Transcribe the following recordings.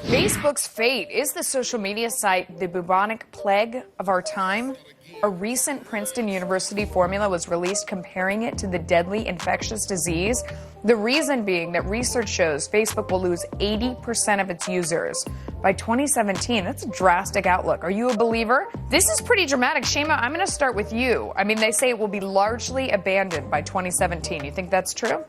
Facebook's fate. Is the social media site the bubonic plague of our time? A recent Princeton University formula was released comparing it to the deadly infectious disease. The reason being that research shows Facebook will lose 80% of its users by 2017. That's a drastic outlook. Are you a believer? This is pretty dramatic. Shama, I'm going to start with you. I mean, they say it will be largely abandoned by 2017. You think that's true?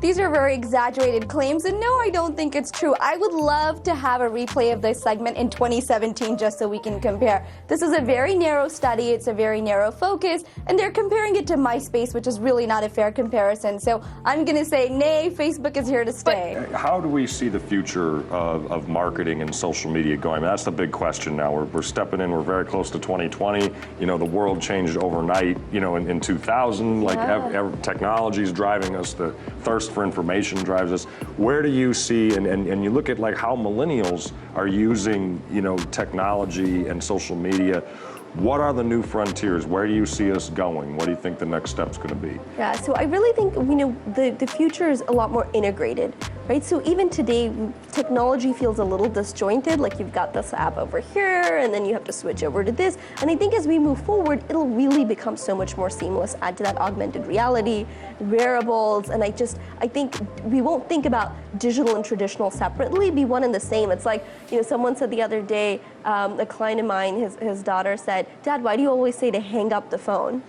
These are very exaggerated claims, and no, I don't think it's true. I would love to have a replay of this segment in 2017 just so we can compare. This is a very narrow study, it's a very narrow focus, and they're comparing it to MySpace, which is really not a fair comparison. So I'm going to say, nay, Facebook is here to stay. But how do we see the future of marketing and social media going? That's the big question now. We're stepping in, we're very close to 2020. You know, the world changed overnight, you know, in 2000. Like, technology is driving us, the thirst for information drives us. Where do you see, and you look at like how millennials are using, you know, technology and social media, what are the new frontiers? Where do you see us going? What do you think the next step's going to be? Yeah, so I really think, you know, the future is a lot more integrated, right? So even today, technology feels a little disjointed, like you've got this app over here, and then you have to switch over to this. And I think as we move forward, it'll really become so much more seamless. Add to that augmented reality, wearables, and I think we won't think about digital and traditional separately, be one and the same. It's like, you know, someone said the other day, a client of mine, his daughter said, "Dad, why do you always say to hang up the phone?"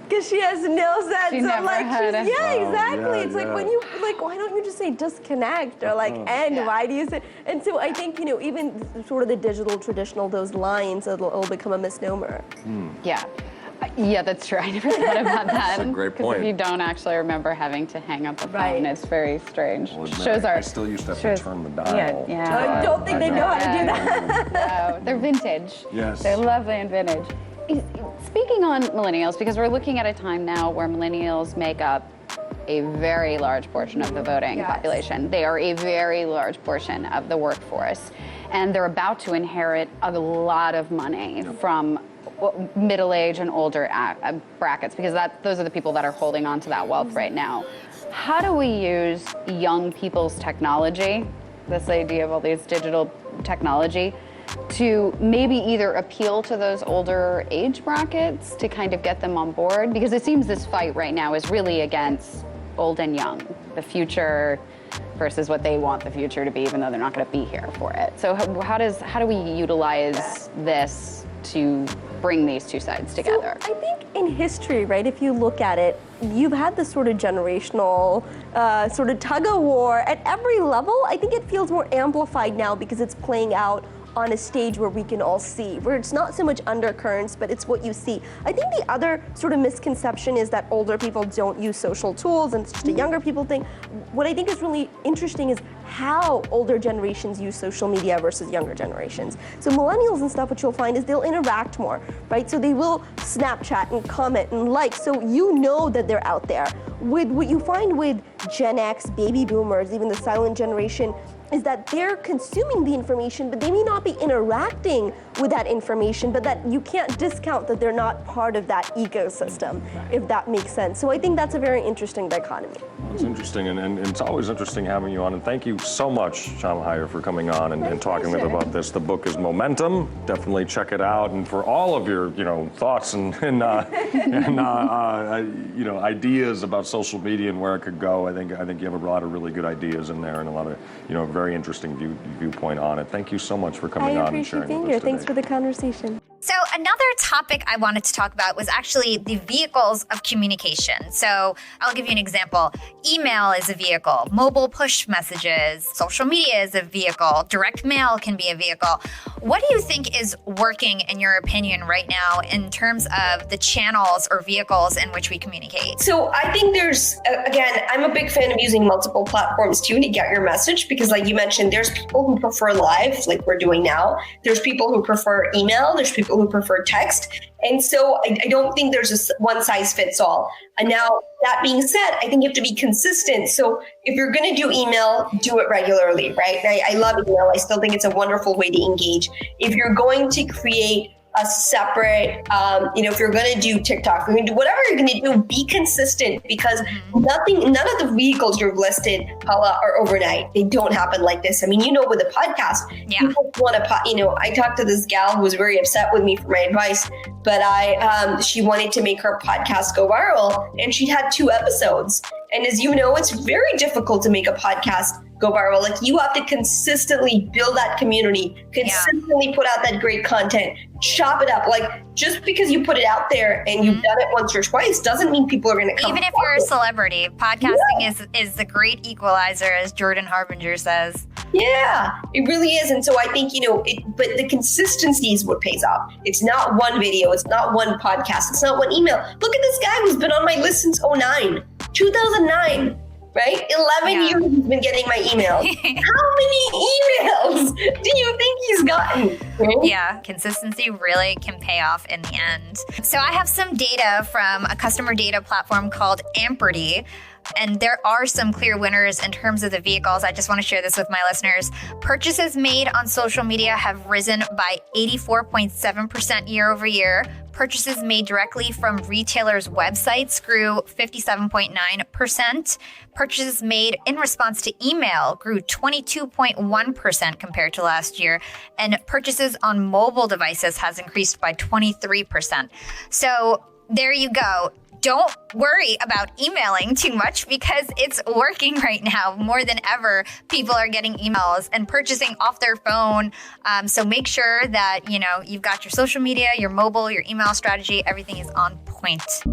Because she has no sense of like, yeah, exactly. It's like when you, like, why don't you just say disconnect or like end? Why do you say? And so I think, you know, even sort of the digital, traditional, those lines, it'll become a misnomer. Yeah. Yeah, that's true. I never thought about that. That's a great point. Because if you don't actually remember having to hang up the phone, it's very strange. Well, Shows I still used to have to turn the dial. I don't think they know how to do that. No, they're vintage. Yes. They're lovely and vintage. Speaking on millennials, because we're looking at a time now where millennials make up a very large portion of the voting population. They are a very large portion of the workforce. And they're about to inherit a lot of money from middle age and older brackets, because those are the people that are holding on to that wealth right now. How do we use young people's technology, this idea of all these digital technology, to maybe either appeal to those older age brackets to kind of get them on board? Because it seems this fight right now is really against old and young, the future versus what they want the future to be, even though they're not going to be here for it. So how do we utilize this to bring these two sides together? So I think in history, right, if you look at it, you've had this sort of generational sort of tug of war at every level. I think it feels more amplified now because it's playing out on a stage where we can all see, where it's not so much undercurrents, but it's what you see. I think the other sort of misconception is that older people don't use social tools and it's just a younger people thing. What I think is really interesting is how older generations use social media versus younger generations. So millennials and stuff, what you'll find is they'll interact more, right? So they will Snapchat and comment and like, so you know that they're out there. With what you find with Gen X, baby boomers, even the silent generation, is that they're consuming the information, but they may not be interacting with that information, but that you can't discount that they're not part of that ecosystem, if that makes sense. So I think that's a very interesting dichotomy. It's interesting, and it's always interesting having you on. And thank you so much, Shama Hyder, for coming on and talking with us about this. The book is Momentum. Definitely check it out. And for all of your, thoughts and ideas about social media and where it could go, I think you have a lot of really good ideas in there and a lot of, very interesting viewpoint on it. Thank you so much for coming on and sharing with us today. I appreciate being here. Thanks for the conversation. So another topic I wanted to talk about was actually the vehicles of communication. So I'll give you an example. Email is a vehicle, mobile push messages, social media is a vehicle, direct mail can be a vehicle. What do you think is working, in your opinion, right now in terms of the channels or vehicles in which we communicate? So I think there's, again, I'm a big fan of using multiple platforms too to get your message, because like you mentioned, there's people who prefer live, like we're doing now. There's people who prefer email. There's people who prefer text. And so I don't think there's a one size fits all. And now that being said, I think you have to be consistent. So if you're going to do email, do it regularly, right? I love email. I still think it's a wonderful way to engage. If you're going to create a separate, if you're going to do TikTok, you're going to do whatever you're going to do, be consistent, because none of the vehicles you've listed, Paula, are overnight. They don't happen like this. I mean, with a podcast, people want to, I talked to this gal who was very upset with me for my advice, but she wanted to make her podcast go viral, and she had 2 episodes. And as you know, it's very difficult to make a podcast go viral. Like, you have to consistently build that community, consistently put out that great content, chop it up. Like, just because you put it out there and you've done it once or twice doesn't mean people are going to come. Even if you're a celebrity, podcasting is the great equalizer, as Jordan Harbinger says. Yeah, it really is. And so I think, but the consistency is what pays off. It's not one video. It's not one podcast. It's not one email. Look at this guy who's been on my list since 2009, right? 11 years he's been getting my emails. How many emails do you think he's gotten? Right? Yeah, consistency really can pay off in the end. So I have some data from a customer data platform called Amperty. And there are some clear winners in terms of the vehicles. I just want to share this with my listeners. Purchases made on social media have risen by 84.7% year over year. Purchases made directly from retailers' websites grew 57.9%. Purchases made in response to email grew 22.1% compared to last year. And purchases on mobile devices has increased by 23%. So there you go. Don't worry about emailing too much, because it's working right now. More than ever, people are getting emails and purchasing off their phone. So make sure that, you've got your social media, your mobile, your email strategy, everything is on point.